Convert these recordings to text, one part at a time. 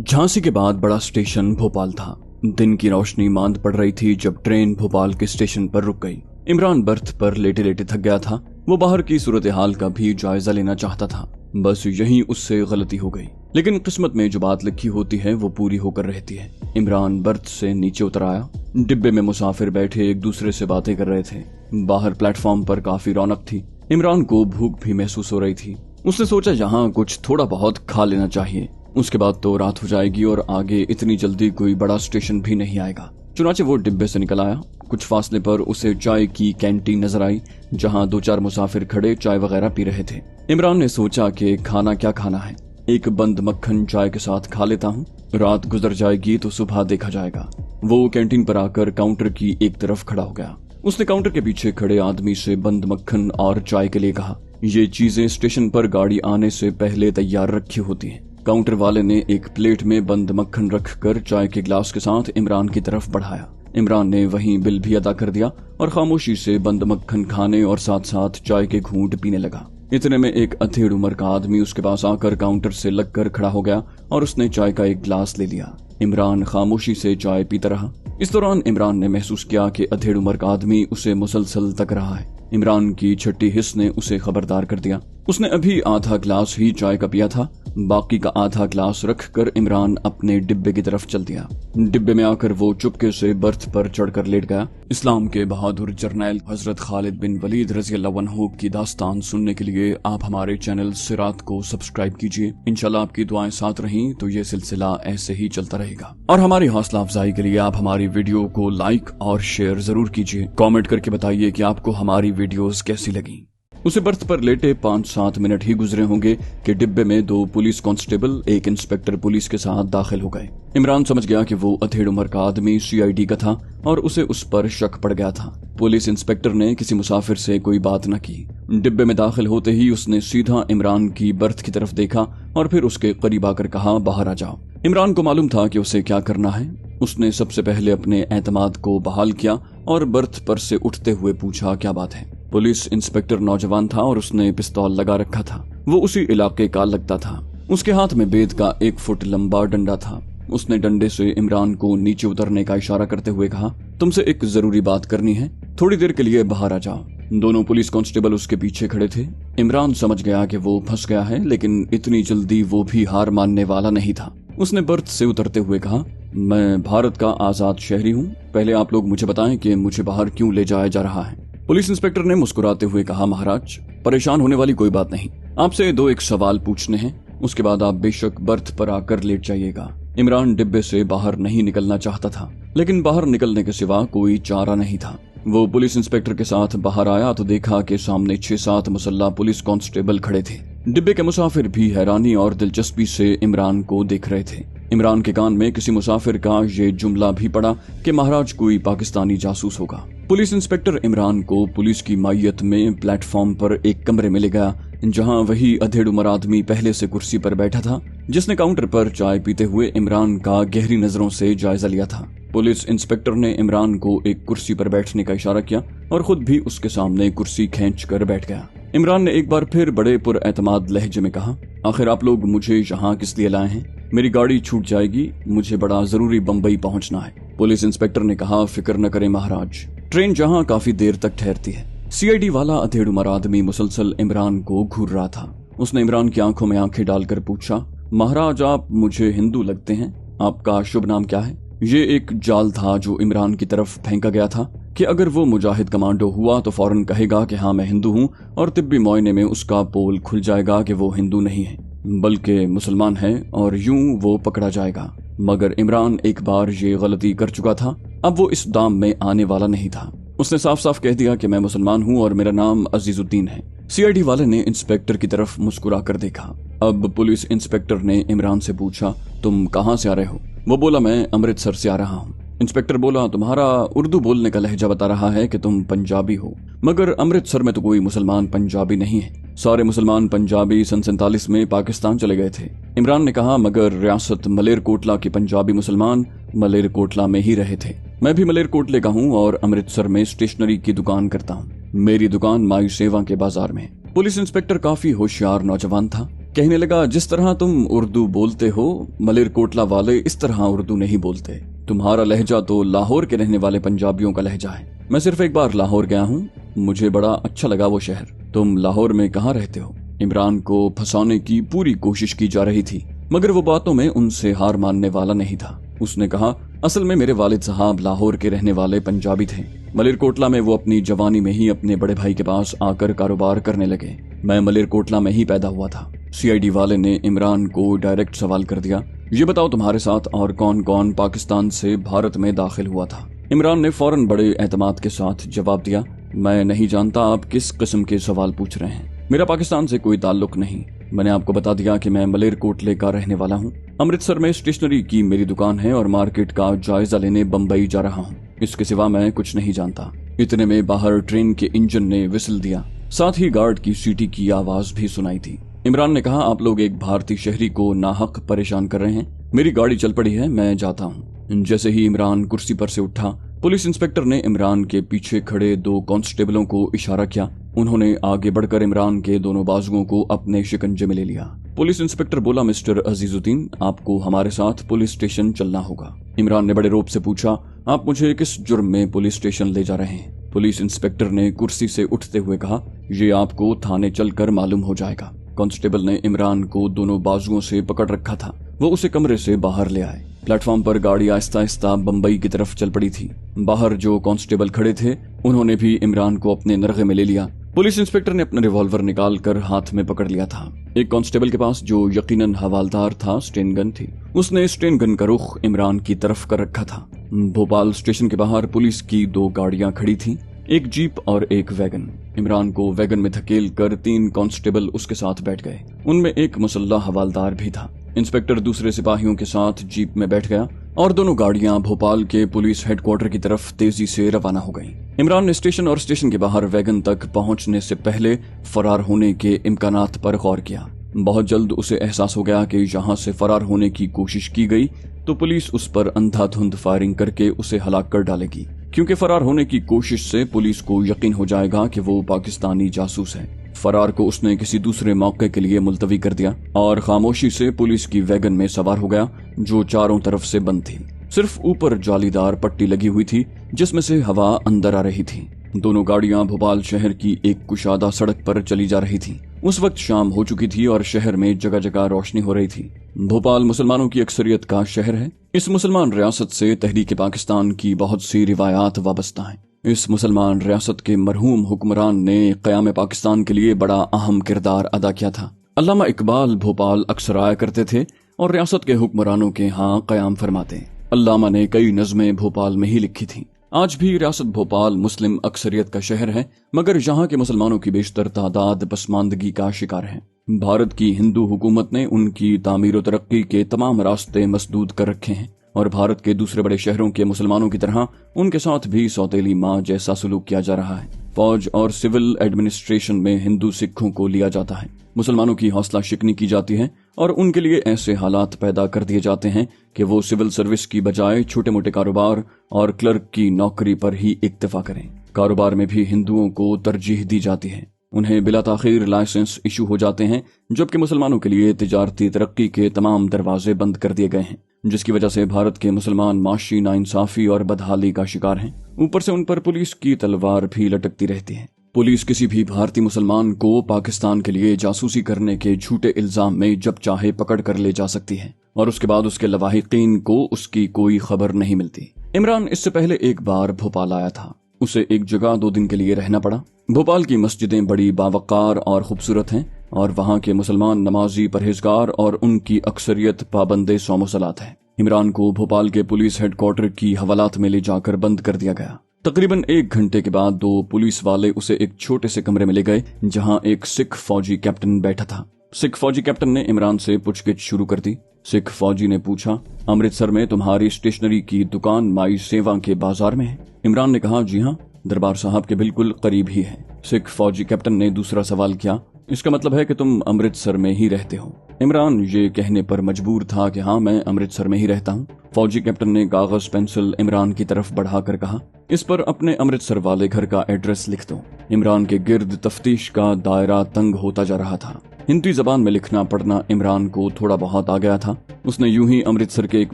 झांसी के बाद बड़ा स्टेशन भोपाल था। दिन की रोशनी मांद पड़ रही थी जब ट्रेन भोपाल के स्टेशन पर रुक गई। इमरान बर्थ पर लेटे लेटे थक गया था। वो बाहर की सूरत हाल का भी जायजा लेना चाहता था, बस यहीं उससे गलती हो गई। लेकिन किस्मत में जो बात लिखी होती है वो पूरी होकर रहती है। इमरान बर्थ से नीचे उतर आया। डिब्बे में मुसाफिर बैठे एक दूसरे से बातें कर रहे थे। बाहर प्लेटफॉर्म पर काफी रौनक थी। इमरान को भूख भी महसूस हो रही थी। उसने सोचा यहाँ कुछ थोड़ा बहुत खा लेना चाहिए, उसके बाद तो रात हो जाएगी और आगे इतनी जल्दी कोई बड़ा स्टेशन भी नहीं आएगा। चुनाचे वो डिब्बे से निकल आया। कुछ फासले पर उसे चाय की कैंटीन नजर आई, जहां 2-4 मुसाफिर खड़े चाय वगैरह पी रहे थे। इमरान ने सोचा कि खाना क्या खाना है, एक बंद मक्खन चाय के साथ खा लेता हूँ, रात गुजर जाएगी तो सुबह देखा जाएगा। वो कैंटीन पर आकर काउंटर की एक तरफ खड़ा हो गया। उसने काउंटर के पीछे खड़े आदमी से बंद मक्खन और चाय के लिए कहा। ये चीजें स्टेशन पर गाड़ी आने से पहले तैयार रखी होती हैं। काउंटर वाले ने एक प्लेट में बंद मक्खन रखकर चाय के गिलास के साथ इमरान की तरफ बढ़ाया। इमरान ने वहीं बिल भी अदा कर दिया और खामोशी से बंद मक्खन खाने और साथ साथ चाय के घूंट पीने लगा। इतने में एक अधेड़ उम्र का आदमी उसके पास आकर काउंटर से लगकर खड़ा हो गया और उसने चाय का एक गिलास ले लिया। इमरान खामोशी से चाय पीता रहा। इस दौरान इमरान ने महसूस किया कि अधेड़ उम्र का आदमी उसे मुसलसल तक रहा है। इमरान की छठी हिस्स ने उसे खबरदार कर दिया। उसने अभी आधा गिलास ही चाय का पिया था। बाकी का आधा गिलास रखकर इमरान अपने डिब्बे की तरफ चल दिया। डिब्बे में आकर वो चुपके से बर्थ पर चढ़कर लेट गया। इस्लाम के बहादुर जर्नैल हजरत खालिद बिन वलीद रज़ियल्लाहु अन्हु की दास्तान सुनने के लिए आप हमारे चैनल सिरात को सब्सक्राइब कीजिए। इंशाल्लाह आपकी दुआएं साथ रहीं तो ये सिलसिला ऐसे ही चलता रहेगा। और हमारी हौसला अफजाई के लिए आप हमारी वीडियो को लाइक और शेयर जरूर कीजिए। कमेंट करके बताइए कि आपको हमारी वीडियोस कैसी लगी। उसे बर्थ पर लेटे 5-7 मिनट ही गुजरे होंगे कि डिब्बे में 2 पुलिस कांस्टेबल एक इंस्पेक्टर पुलिस के साथ दाखिल हो गए। इमरान समझ गया कि वो अधेड़ उम्र का आदमी सीआईडी का था और उसे उस पर शक पड़ गया था। पुलिस इंस्पेक्टर ने किसी मुसाफिर से कोई बात न की। डिब्बे में दाखिल होते ही उसने सीधा इमरान की बर्थ की तरफ देखा और फिर उसके करीब आकर कहा, बाहर आ जाओ। इमरान को मालूम था कि उसे क्या करना है। उसने सबसे पहले अपने एतमाद को बहाल किया और बर्थ पर से उठते हुए पूछा, क्या बात है। पुलिस इंस्पेक्टर नौजवान था और उसने पिस्तौल लगा रखा था। वो उसी इलाके का लगता था। उसके हाथ में बेद का 1 फुट लंबा डंडा था। उसने डंडे से इमरान को नीचे उतरने का इशारा करते हुए कहा, तुमसे एक जरूरी बात करनी है, थोड़ी देर के लिए बाहर आ जाओ। दोनों पुलिस कांस्टेबल उसके पीछे खड़े थे। इमरान समझ गया कि वो फंस गया है, लेकिन इतनी जल्दी वो भी हार मानने वाला नहीं था। उसने बर्थ से उतरते हुए कहा, मैं भारत का आजाद शहरी हूँ। पहले आप लोग मुझे बताएं कि मुझे बाहर क्यों ले जाया जा रहा है। पुलिस इंस्पेक्टर ने मुस्कुराते हुए कहा, महाराज, परेशान होने वाली कोई बात नहीं। आपसे 2-1 सवाल पूछने हैं, उसके बाद आप बेशक बर्थ पर आकर लेट जाइएगा। इमरान डिब्बे से बाहर नहीं निकलना चाहता था, लेकिन बाहर निकलने के सिवा कोई चारा नहीं था। वो पुलिस इंस्पेक्टर के साथ बाहर आया तो देखा कि सामने 6-7 मुसल्ला पुलिस कांस्टेबल खड़े थे। डिब्बे के मुसाफिर भी हैरानी और दिलचस्पी से इमरान को देख रहे थे। इमरान के कान में किसी मुसाफिर का ये जुमला भी पड़ा कि महाराज कोई पाकिस्तानी जासूस होगा। पुलिस इंस्पेक्टर इमरान को पुलिस की मायत में प्लेटफॉर्म पर एक कमरे में ले गया, जहां वही अधेड़ उम्र आदमी पहले से कुर्सी पर बैठा था, जिसने काउंटर पर चाय पीते हुए इमरान का गहरी नजरों से जायजा लिया था। पुलिस इंस्पेक्टर ने इमरान को एक कुर्सी पर बैठने का इशारा किया और खुद भी उसके सामने कुर्सी खींच कर बैठ गया। इमरान ने एक बार फिर बड़े पुरएतमाद लहजे में कहा, आखिर आप लोग मुझे यहाँ किस लिए लाए हैं। मेरी गाड़ी छूट जाएगी, मुझे बड़ा जरूरी बम्बई पहुँचना है। पुलिस इंस्पेक्टर ने कहा, फिक्र न करें महाराज, ट्रेन जहाँ काफी देर तक ठहरती है। सीआईडी वाला अधेड़ उम्र आदमी मुसलसल इमरान को घूर रहा था। उसने इमरान की आंखों में आंखें डालकर पूछा, महाराज, आप मुझे हिंदू लगते हैं, आपका शुभ नाम क्या है। ये एक जाल था जो इमरान की तरफ फेंका गया था कि अगर वो मुजाहिद कमांडो हुआ तो फौरन कहेगा कि हाँ मैं हिंदू हूँ, और तिब्बी मुआयने में उसका पोल खुल जाएगा कि वो हिंदू नहीं है बल्कि मुसलमान है, और यूं वो पकड़ा जाएगा। मगर इमरान एक बार ये गलती कर चुका था, अब वो इस दाम में आने वाला नहीं था। उसने साफ साफ कह दिया कि मैं मुसलमान हूँ और मेरा नाम अजीजुद्दीन है। सीआईडी वाले ने इंस्पेक्टर की तरफ मुस्कुरा कर देखा। अब पुलिस इंस्पेक्टर ने इमरान से पूछा, तुम कहाँ से आ रहे हो। वो बोला, मैं अमृतसर से आ रहा हूँ। इंस्पेक्टर बोला, तुम्हारा उर्दू बोलने का लहजा बता रहा है कि तुम पंजाबी हो, मगर अमृतसर में तो कोई मुसलमान पंजाबी नहीं है। सारे मुसलमान पंजाबी सन 47 में पाकिस्तान चले गए थे। इमरान ने कहा, मगर रियासत मलेरकोटला के पंजाबी मुसलमान मलेरकोटला में ही रहे थे। मैं भी मलेरकोटले का हूँ और अमृतसर में स्टेशनरी की दुकान करता हूँ। मेरी दुकान माई सेवा के बाजार में। पुलिस इंस्पेक्टर काफी होशियार नौजवान था। कहने लगा, जिस तरह तुम उर्दू बोलते हो मलेरकोटला वाले इस तरह उर्दू नहीं बोलते। तुम्हारा लहजा तो लाहौर के रहने वाले पंजाबियों का लहजा है। मैं सिर्फ एक बार लाहौर गया हूँ, मुझे बड़ा अच्छा लगा वो शहर। तुम लाहौर में कहाँ रहते हो? इमरान को फंसाने की पूरी कोशिश की जा रही थी, मगर वो बातों में उनसे हार मानने वाला नहीं था। उसने कहा, असल में मेरे वालिद साहब लाहौर के रहने वाले पंजाबी थे। मलेरकोटला में वो अपनी जवानी में ही अपने बड़े भाई के पास आकर कारोबार करने लगे। मैं मलेरकोटला में ही पैदा हुआ था। सीआईडी वाले ने इमरान को डायरेक्ट सवाल कर दिया, ये बताओ तुम्हारे साथ और कौन कौन पाकिस्तान से भारत में दाखिल हुआ था? इमरान ने फौरन बड़े एतमाद के साथ जवाब दिया, मैं नहीं जानता आप किस किस्म के सवाल पूछ रहे हैं। मेरा पाकिस्तान से कोई ताल्लुक नहीं। मैंने आपको बता दिया कि मैं मलेरकोटले का रहने वाला हूँ। अमृतसर में स्टेशनरी की मेरी दुकान है और मार्केट का जायजा लेने बम्बई जा रहा हूँ। इसके सिवा मैं कुछ नहीं जानता। इतने में बाहर ट्रेन के इंजन ने विसल दिया, साथ ही गार्ड की सीटी की आवाज भी सुनाई थी। इमरान ने कहा, आप लोग एक भारतीय शहरी को नाहक परेशान कर रहे हैं। मेरी गाड़ी चल पड़ी है, मैं जाता हूँ। जैसे ही इमरान कुर्सी पर से उठा, पुलिस इंस्पेक्टर ने इमरान के पीछे खड़े 2 कांस्टेबलों को इशारा किया। उन्होंने आगे बढ़कर इमरान के दोनों बाजुओं को अपने शिकंजे में ले लिया। पुलिस इंस्पेक्टर बोला, मिस्टर अजीजुद्दीन, आपको हमारे साथ पुलिस स्टेशन चलना होगा। इमरान ने बड़े रौब से पूछा, आप मुझे किस जुर्म में पुलिस स्टेशन ले जा रहे हैं? पुलिस इंस्पेक्टर ने कुर्सी से उठते हुए कहा, ये आपको थाने चलकर मालूम हो जाएगा। कांस्टेबल ने इमरान को दोनों बाजुओं से पकड़ रखा था। वो उसे कमरे से बाहर ले आए। प्लेटफॉर्म पर गाड़ी आहिस्ता आहिस्ता बम्बई की तरफ चल पड़ी थी। बाहर जो कांस्टेबल खड़े थे उन्होंने भी इमरान को अपने नरगे में ले लिया। पुलिस इंस्पेक्टर ने अपना रिवॉल्वर निकाल कर हाथ में पकड़ लिया था। एक कांस्टेबल के पास, जो यकीनन हवालदार था, स्टेन गन थी। उसने स्टेन गन का रुख इमरान की तरफ कर रखा था। भोपाल स्टेशन के बाहर पुलिस की 2 गाड़ियां खड़ी थीं, एक जीप और एक वैगन। इमरान को वैगन में धकेल कर 3 कांस्टेबल उसके साथ बैठ गए। उनमें एक मुसल्लह हवालदार भी था। इंस्पेक्टर दूसरे सिपाहियों के साथ जीप में बैठ गया और दोनों गाड़ियां भोपाल के पुलिस हेडक्वार्टर की तरफ तेजी से रवाना हो गईं। इमरान ने स्टेशन और स्टेशन के बाहर वैगन तक पहुंचने से पहले फरार होने के इम्कानात पर गौर किया। बहुत जल्द उसे एहसास हो गया कि यहाँ से फरार होने की कोशिश की गई तो पुलिस उस पर अंधाधुंध फायरिंग करके उसे हलाक कर डालेगी, क्योंकि फरार होने की कोशिश से पुलिस को यकीन हो जाएगा कि वो पाकिस्तानी जासूस है। फरार को उसने किसी दूसरे मौके के लिए मुलतवी कर दिया और खामोशी से पुलिस की वैगन में सवार हो गया, जो चारों तरफ से बंद थी। सिर्फ ऊपर जालीदार पट्टी लगी हुई थी जिसमें से हवा अंदर आ रही थी। दोनों गाड़ियां भोपाल शहर की एक कुशादा सड़क पर चली जा रही थी। उस वक्त शाम हो चुकी थी और शहर में जगह जगह रोशनी हो रही थी। भोपाल मुसलमानों की अक्सरियत का शहर है। इस मुसलमान रियासत से तहरीक पाकिस्तान की बहुत सी रिवायात वाबस्ता हैं। इस मुसलमान रियासत के मरहूम हुक्मरान ने क़याम पाकिस्तान के लिए बड़ा अहम किरदार अदा किया था। अल्लामा इकबाल भोपाल अक्सर आया करते थे और रियासत के हुक्मरानों के यहाँ क़याम फरमाते। अल्लामा ने कई नज़में भोपाल में ही लिखी थी। आज भी रियासत भोपाल मुस्लिम अक्सरियत का शहर है, मगर यहाँ के मुसलमानों की बेशतर तादाद पसमानदगी का शिकार है। भारत की हिंदू हुकूमत ने उनकी तामीर और तरक्की के तमाम रास्ते मसदूद कर रखे हैं और भारत के दूसरे बड़े शहरों के मुसलमानों की तरह उनके साथ भी सौतेली माँ जैसा सलूक किया जा रहा है। फौज और सिविल एडमिनिस्ट्रेशन में हिंदू सिखों को लिया जाता है। मुसलमानों की हौसला शिकनी की जाती है और उनके लिए ऐसे हालात पैदा कर दिए जाते हैं कि वो सिविल सर्विस की बजाय छोटे मोटे कारोबार और क्लर्क की नौकरी पर ही इक्तफा करें। कारोबार में भी हिंदुओं को तरजीह दी जाती है। उन्हें बिला ताखीर लाइसेंस इशू हो जाते हैं, जबकि मुसलमानों के लिए तिजारती तरक्की के तमाम दरवाजे बंद कर दिए गए हैं, जिसकी वजह से भारत के मुसलमान माशी नाइंसाफी और बदहाली का शिकार हैं। ऊपर से उन पर पुलिस की तलवार भी लटकती रहती है। पुलिस किसी भी भारतीय मुसलमान को पाकिस्तान के लिए जासूसी करने के झूठे इल्जाम में जब चाहे पकड़ कर ले जा सकती है और उसके बाद उसके लवाहिकीन को उसकी कोई खबर नहीं मिलती। इमरान इससे पहले एक बार भोपाल आया था। उसे एक जगह 2 दिन के लिए रहना पड़ा। भोपाल की मस्जिदें बड़ी बावकार और खूबसूरत हैं और वहाँ के मुसलमान नमाजी परहेजगार और उनकी अक्सरियत पाबंदे सौमसलात है। इमरान को भोपाल के पुलिस हेडक्वार्टर की हवालात में ले जाकर बंद कर दिया गया। तकरीबन 1 घंटे के बाद 2 पुलिस वाले उसे एक छोटे से कमरे में ले गए, जहां एक सिख फौजी कैप्टन बैठा था। सिख फौजी कैप्टन ने इमरान से पूछगिछ शुरू कर दी। सिख फौजी ने पूछा, अमृतसर में तुम्हारी स्टेशनरी की दुकान माई सेवा के बाजार में है? इमरान ने कहा, जी हाँ, दरबार साहब के बिल्कुल करीब ही है। सिख फौजी कैप्टन ने दूसरा सवाल किया, इसका मतलब है कि तुम अमृतसर में ही रहते हो? इमरान ये कहने पर मजबूर था कि हाँ, मैं अमृतसर में ही रहता हूँ। फौजी कैप्टन ने कागज पेंसिल इमरान की तरफ बढ़ाकर कहा, इस पर अपने अमृतसर वाले घर का एड्रेस लिख दो। इमरान के गिर्द तफ्तीश का दायरा तंग होता जा रहा था। हिंदी जबान में लिखना पढ़ना इमरान को थोड़ा बहुत आ गया था। उसने यूं ही अमृतसर के एक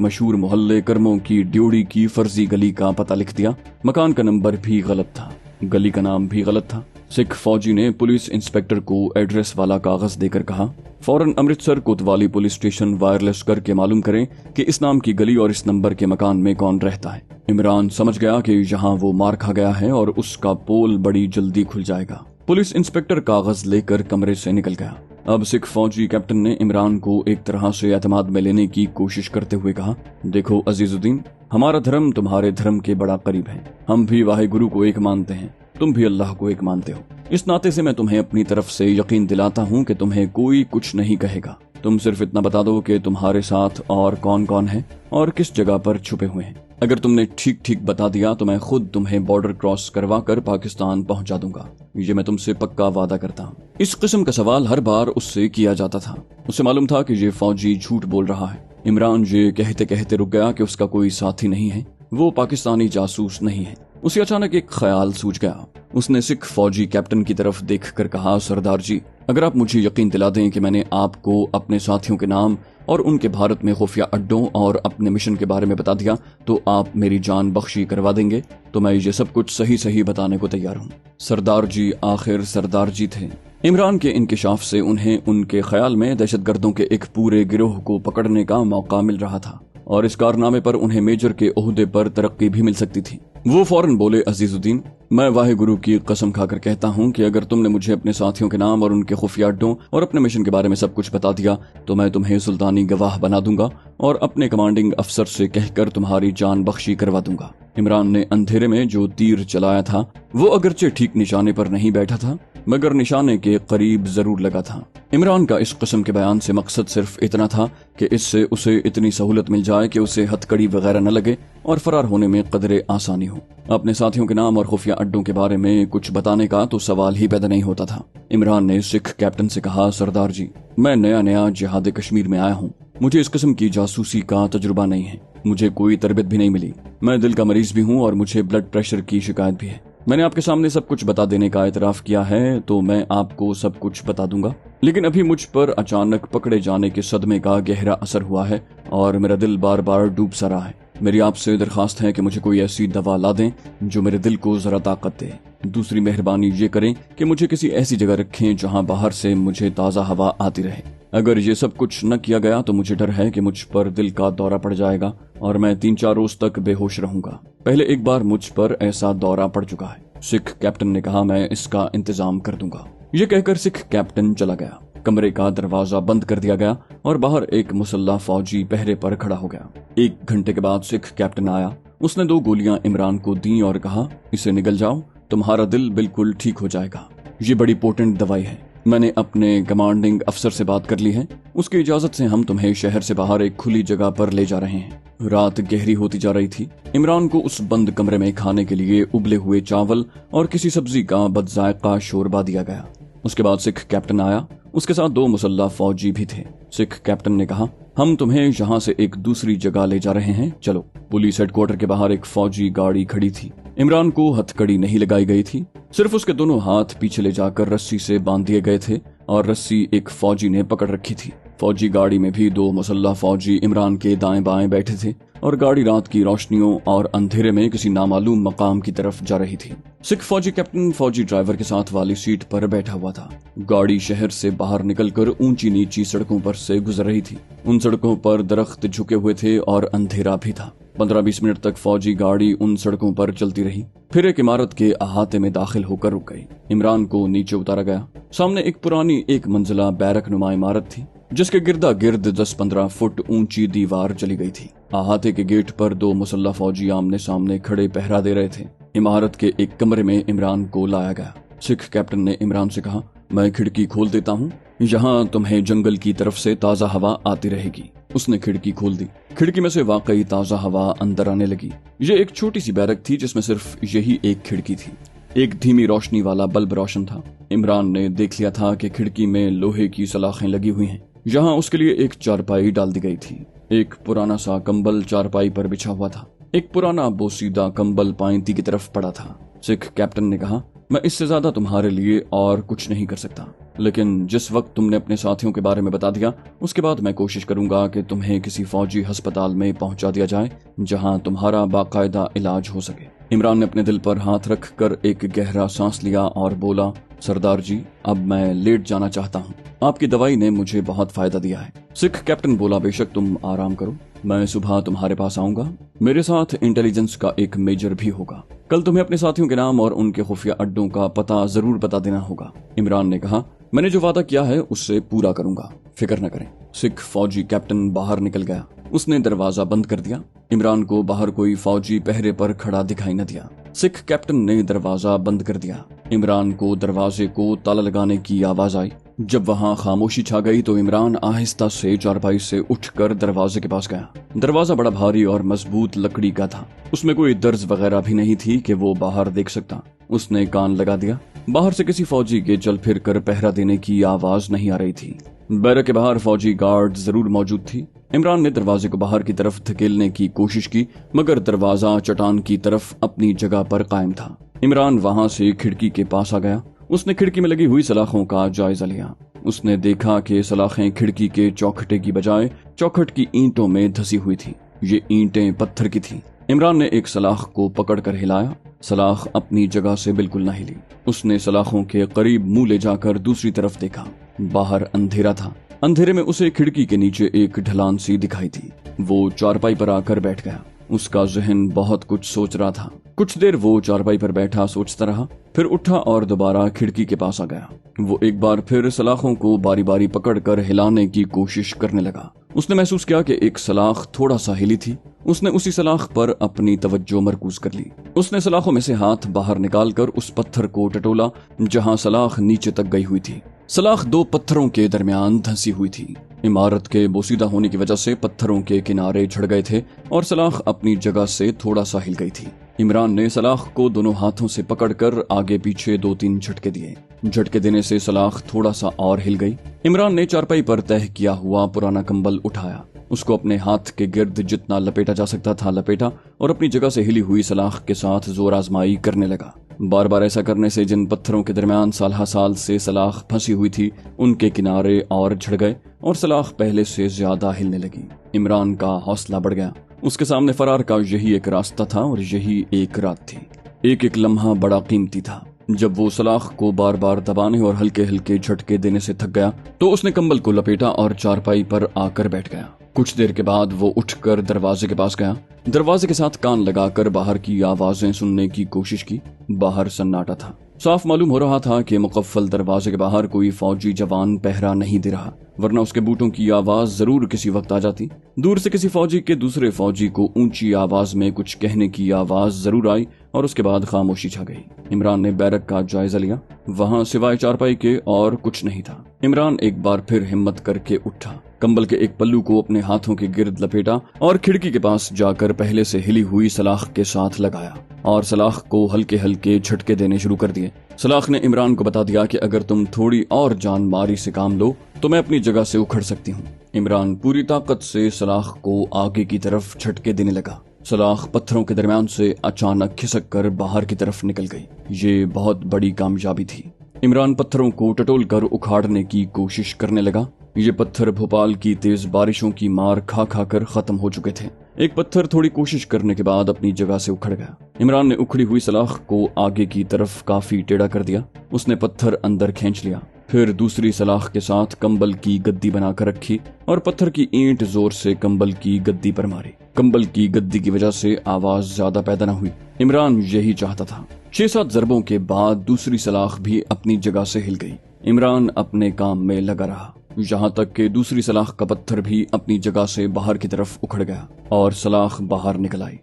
मशहूर मोहल्ले कर्मों की ड्योढ़ी की फर्जी गली का पता लिख दिया। मकान का नंबर भी गलत था, गली का नाम भी गलत था। सिख फौजी ने पुलिस इंस्पेक्टर को एड्रेस वाला कागज देकर कहा, फौरन अमृतसर कोतवाली पुलिस स्टेशन वायरलेस करके मालूम करें कि इस नाम की गली और इस नंबर के मकान में कौन रहता है। इमरान समझ गया कि यहाँ वो मार खा गया है और उसका पोल बड़ी जल्दी खुल जाएगा। पुलिस इंस्पेक्टर कागज लेकर कमरे से निकल गया। अब सिख फौजी कैप्टन ने इमरान को एक तरह से एतमाद में लेने की कोशिश करते हुए कहा, देखो अजीजुद्दीन, हमारा धर्म तुम्हारे धर्म के बड़ा करीब है। हम भी वाहे गुरु को एक मानते हैं, तुम भी अल्लाह को एक मानते हो। इस नाते से मैं तुम्हें अपनी तरफ से यकीन दिलाता हूँ कि तुम्हें कोई कुछ नहीं कहेगा। तुम सिर्फ इतना बता दो कि तुम्हारे साथ और कौन कौन है और किस जगह पर छुपे हुए हैं। अगर तुमने ठीक ठीक बता दिया तो मैं खुद तुम्हें बॉर्डर क्रॉस करवा कर पाकिस्तान पहुंचा दूंगा। ये मैं तुमसे पक्का वादा करता हूँ। इस किस्म का सवाल हर बार उससे किया जाता था। उसे मालूम था कि ये फौजी झूठ बोल रहा है। इमरान ये कहते कहते रुक गया कि उसका कोई साथी नहीं है, वो पाकिस्तानी जासूस नहीं है। उसे अचानक एक ख्याल सूझ गया। उसने सिख फौजी कैप्टन की तरफ देखकर कहा, सरदार जी, अगर आप मुझे यकीन दिला दें कि मैंने आपको अपने साथियों के नाम और उनके भारत में खुफिया अड्डों और अपने मिशन के बारे में बता दिया तो आप मेरी जान बख्शी करवा देंगे, तो मैं ये सब कुछ सही सही बताने को तैयार हूँ। सरदार जी आखिर सरदार जी थे। इमरान के इंकिशाफ से उन्हें उनके ख्याल में दहशतगर्दों के एक पूरे गिरोह को पकड़ने का मौका मिल रहा था और इस कारनामे पर उन्हें मेजर के ओहदे पर तरक्की भी मिल सकती थी। वो फौरन बोले, अजीजुद्दीन, मैं वाहे गुरु की कसम खाकर कहता हूँ कि अगर तुमने मुझे अपने साथियों के नाम और उनके खुफिया अड्डों और अपने मिशन के बारे में सब कुछ बता दिया तो मैं तुम्हें सुल्तानी गवाह बना दूंगा और अपने कमांडिंग अफसर से कहकर तुम्हारी जान बख्शी करवा दूंगा। इमरान ने अंधेरे में जो तीर चलाया था वो अगरचे ठीक निशाने पर नहीं बैठा था मगर निशाने के करीब जरूर लगा था। इमरान का इस किस्म के बयान से मकसद सिर्फ इतना था कि इससे उसे इतनी सहूलत मिल जाए कि उसे हथकड़ी वगैरह न लगे और फरार होने में कदरे आसानी हो। अपने साथियों के नाम और खुफिया अड्डों के बारे में कुछ बताने का तो सवाल ही पैदा नहीं होता था। इमरान ने सिख कैप्टन से कहा, सरदार जी, मैं नया नया जिहाद कश्मीर में आया हूँ। मुझे इस किस्म की जासूसी का तजुर्बा नहीं है, मुझे कोई तरबियत भी नहीं मिली। मैं दिल का मरीज भी हूँ और मुझे ब्लड प्रेशर की शिकायत भी है। मैंने आपके सामने सब कुछ बता देने का एतराफ किया है तो मैं आपको सब कुछ बता दूंगा, लेकिन अभी मुझ पर अचानक पकड़े जाने के सदमे का गहरा असर हुआ है और मेरा दिल बार बार डूब सा रहा है। मेरी आपसे दरखास्त है कि मुझे कोई ऐसी दवा ला दें जो मेरे दिल को जरा ताकत दे। दूसरी मेहरबानी ये करें कि मुझे किसी ऐसी जगह रखें जहां बाहर से मुझे ताज़ा हवा आती रहे। अगर ये सब कुछ न किया गया तो मुझे डर है कि मुझ पर दिल का दौरा पड़ जाएगा और मैं 3-4 रोज तक बेहोश रहूंगा। पहले एक बार मुझ पर ऐसा दौरा पड़ चुका है। सिख कैप्टन ने कहा, मैं इसका इंतजाम कर दूंगा। ये कहकर सिख कैप्टन चला गया। कमरे का दरवाजा बंद कर दिया गया और बाहर एक मुसल्ला फौजी पहरे पर खड़ा हो गया। 1 घंटे के बाद सिख कैप्टन आया। उसने 2 गोलियां इमरान को दी और कहा, इसे निगल जाओ, तुम्हारा दिल बिल्कुल ठीक हो जाएगा। ये बड़ी पोटेंट दवाई है। मैंने अपने कमांडिंग अफसर से बात कर ली है। उसकी इजाजत से हम तुम्हें शहर से बाहर एक खुली जगह पर ले जा रहे हैं। रात गहरी होती जा रही थी। इमरान को उस बंद कमरे में खाने के लिए उबले हुए चावल और किसी सब्जी का बदजायका शोरबा दिया गया। उसके बाद सिख कैप्टन आया। उसके साथ 2 मुसल्ला फौजी भी थे। सिख कैप्टन ने कहा, हम तुम्हें यहाँ से एक दूसरी जगह ले जा रहे हैं, चलो। पुलिस हेडक्वार्टर के बाहर एक फौजी गाड़ी खड़ी थी। इमरान को हथकड़ी नहीं लगाई गई थी, सिर्फ उसके दोनों हाथ पीछे ले जाकर रस्सी से बांध दिए गए थे और रस्सी एक फौजी ने पकड़ रखी थी। फौजी गाड़ी में भी 2 मुसल्ला फौजी इमरान के दाएं बाएं बैठे थे और गाड़ी रात की रोशनियों और अंधेरे में किसी नामालूम मकाम की तरफ जा रही थी। सिख फौजी कैप्टन फौजी ड्राइवर के साथ वाली सीट पर बैठा हुआ था। गाड़ी शहर से बाहर निकलकर ऊंची नीची सड़कों पर से गुजर रही थी। उन सड़कों पर दरख्त झुके हुए थे और अंधेरा भी था। 15-20 मिनट तक फौजी गाड़ी उन सड़कों पर चलती रही, फिर एक इमारत के अहाते में दाखिल होकर रुक गई। इमरान को नीचे उतारा गया। सामने एक पुरानी 1 मंजिला बैरक नुमा इमारत थी जिसके गिरदा गिर्द 10-15 फुट ऊंची दीवार चली गई थी। अहाते के गेट पर 2 मुसल्ला फौजी आमने सामने खड़े पहरा दे रहे थे। इमारत के एक कमरे में इमरान को लाया गया। सिख कैप्टन ने इमरान से कहा, मैं खिड़की खोल देता हूँ, यहाँ तुम्हें जंगल की तरफ से ताज़ा हवा आती रहेगी। उसने खिड़की खोल दी। खिड़की में से वाकई ताज़ा हवा अंदर आने लगी। ये एक छोटी सी बैरक थी जिसमें सिर्फ यही एक खिड़की थी। एक धीमी रोशनी वाला बल्ब रोशन था। इमरान ने देख लिया था कि खिड़की में लोहे की सलाखें लगी हुई हैं। यहाँ उसके लिए एक चारपाई डाल दी गई थी। एक पुराना सा कंबल चारपाई पर बिछा हुआ था। एक पुराना बोसीदा कंबल पायंती की तरफ पड़ा था। सिख कैप्टन ने कहा, मैं इससे ज्यादा तुम्हारे लिए और कुछ नहीं कर सकता। लेकिन जिस वक्त तुमने अपने साथियों के बारे में बता दिया उसके बाद मैं कोशिश करूंगा कि तुम्हें किसी फौजी अस्पताल में पहुंचा दिया जाए जहां तुम्हारा बाकायदा इलाज हो सके। इमरान ने अपने दिल पर हाथ रख कर एक गहरा सांस लिया और बोला, सरदार जी, अब मैं लेट जाना चाहता हूँ। आपकी दवाई ने मुझे बहुत फायदा दिया है। सिख कैप्टन बोला, बेशक तुम आराम करो, मैं सुबह तुम्हारे पास आऊंगा। मेरे साथ इंटेलिजेंस का एक मेजर भी होगा। कल तुम्हें अपने साथियों के नाम और उनके खुफिया अड्डों का पता जरूर बता देना होगा। इमरान ने कहा, मैंने जो वादा किया है उससे पूरा करूंगा, फिक्र न करें। सिख फौजी कैप्टन बाहर निकल गया। उसने दरवाजा बंद कर दिया। इमरान को बाहर कोई फौजी पहरे पर खड़ा दिखाई न दिया। सिख कैप्टन ने दरवाजा बंद कर दिया। इमरान को दरवाजे को ताला लगाने की आवाज आई। जब वहां खामोशी छा गई तो इमरान आहिस्ता से चारपाई से उठकर दरवाजे के पास गया। दरवाजा बड़ा भारी और मजबूत लकड़ी का था। उसमें कोई दर्ज वगैरह भी नहीं थी कि वो बाहर देख सकता। उसने कान लगा दिया। बाहर से किसी फौजी के चल फिर कर पहरा देने की आवाज नहीं आ रही थी। बैरक के बाहर फौजी गार्ड जरूर मौजूद थी। इमरान ने दरवाजे को बाहर की तरफ धकेलने की कोशिश की, मगर दरवाजा चट्टान की तरफ अपनी जगह पर कायम था। इमरान वहां से खिड़की के पास आ गया। उसने खिड़की में लगी हुई सलाखों का जायजा लिया। उसने देखा कि सलाखें खिड़की के चौखटे की बजाय चौखट की ईंटों में धसी हुई थी। ये ईंटें पत्थर की थीं। इमरान ने एक सलाख को पकड़कर हिलाया। सलाख अपनी जगह से बिल्कुल न हिली। उसने सलाखों के करीब मुंह ले जाकर दूसरी तरफ देखा। बाहर अंधेरा था। अंधेरे में उसे खिड़की के नीचे एक ढलान सी दिखाई थी। वो चारपाई पर आकर बैठ गया। उसका जहन बहुत कुछ सोच रहा था। कुछ देर वो चारपाई पर बैठा सोचता रहा, फिर उठा और दोबारा खिड़की के पास आ गया। वो एक बार फिर सलाखों को बारी बारी पकड़कर हिलाने की कोशिश करने लगा। उसने महसूस किया कि एक सलाख थोड़ा सा हिली थी। उसने उसी सलाख पर अपनी तवज्जो मरकूज कर ली। उसने सलाखों में से हाथ बाहर निकालकर उस पत्थर को टटोला जहां सलाख नीचे तक गई हुई थी। सलाख दो पत्थरों के दरमियान धंसी हुई थी। इमारत के बोसीदा होने की वजह से पत्थरों के किनारे झड़ गए थे और सलाख अपनी जगह से थोड़ा सा हिल गई थी। इमरान ने सलाख को दोनों हाथों से पकड़कर आगे पीछे 2-3 झटके दिए। झटके देने से सलाख थोड़ा सा और हिल गई। इमरान ने चारपाई पर तह किया हुआ पुराना कंबल उठाया। उसको अपने हाथ के गिर्द जितना लपेटा जा सकता था लपेटा और अपनी जगह से हिली हुई सलाख के साथ जोर आजमाई करने लगा। बार बार ऐसा करने से जिन पत्थरों के दरमियान साल से सलाख फंसी हुई थी उनके किनारे और झड़ गए और सलाख पहले से ज्यादा हिलने लगी। इमरान का हौसला बढ़ गया। उसके सामने फरार का यही एक रास्ता था और यही एक रात थी। एक एक लम्हा बड़ा कीमती था। जब वो सलाख को बार बार दबाने और हल्के हल्के झटके देने से थक गया तो उसने कंबल को लपेटा और चारपाई पर आकर बैठ गया। कुछ देर के बाद वो उठकर दरवाजे के पास गया। दरवाजे के साथ कान लगाकर बाहर की आवाजें सुनने की कोशिश की। बाहर सन्नाटा था। साफ मालूम हो रहा था कि मुकफ्फल दरवाजे के बाहर कोई फौजी जवान पहरा नहीं दे रहा, वरना उसके बूटों की आवाज जरूर किसी वक्त आ जाती। दूर से किसी फौजी के दूसरे फौजी को ऊंची आवाज में कुछ कहने की आवाज जरूर आई और उसके बाद खामोशी छा गई। इमरान ने बैरक का जायजा लिया। वहां सिवाय चारपाई के और कुछ नहीं था। इमरान एक बार फिर हिम्मत करके उठा। कंबल के एक पल्लू को अपने हाथों के गिर्द लपेटा और खिड़की के पास जाकर पहले से हिली हुई सलाख के साथ लगाया और सलाख को हल्के हल्के झटके देने शुरू कर दिए। सलाख ने इमरान को बता दिया कि अगर तुम थोड़ी और जानमारी से काम लो तो मैं अपनी जगह से उखड़ सकती हूँ। इमरान पूरी ताकत से सलाख को आगे की तरफ झटके देने लगा। सलाख पत्थरों के दरमियान से अचानक खिसक कर बाहर की तरफ निकल गई। ये बहुत बड़ी कामयाबी थी। इमरान पत्थरों को टटोल कर उखाड़ने की कोशिश करने लगा। ये पत्थर भोपाल की तेज बारिशों की मार खा खा कर खत्म हो चुके थे। एक पत्थर थोड़ी कोशिश करने के बाद अपनी जगह से उखड़ गया। इमरान ने उखड़ी हुई सलाख को आगे की तरफ काफी टेढ़ा कर दिया। उसने पत्थर अंदर खींच लिया, फिर दूसरी सलाख के साथ कंबल की गद्दी बनाकर रखी और पत्थर की ईंट जोर से कंबल की गद्दी पर मारी। कंबल की गद्दी की वजह से आवाज ज्यादा पैदा न हुई। इमरान यही चाहता था। 6-7 ज़रबों के बाद दूसरी सलाख भी अपनी जगह से हिल गई। इमरान अपने काम में लगा रहा, यहाँ तक कि दूसरी सलाख का पत्थर भी अपनी जगह से बाहर की तरफ उखड़ गया और सलाख बाहर निकल आई।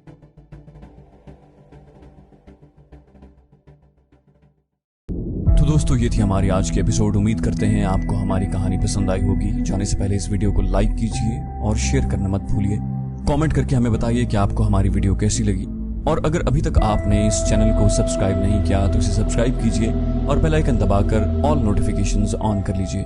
तो दोस्तों, ये थी हमारी आज की एपिसोड। उम्मीद करते हैं आपको हमारी कहानी पसंद आई होगी। जाने से पहले इस वीडियो को लाइक कीजिए और शेयर करना मत भूलिए। कमेंट करके हमें बताइए कि आपको हमारी वीडियो कैसी लगी। और अगर अभी तक आपने इस चैनल को सब्सक्राइब नहीं किया तो इसे सब्सक्राइब कीजिए और बेल आइकन दबाकर ऑल नोटिफिकेशंस ऑन कर लीजिए।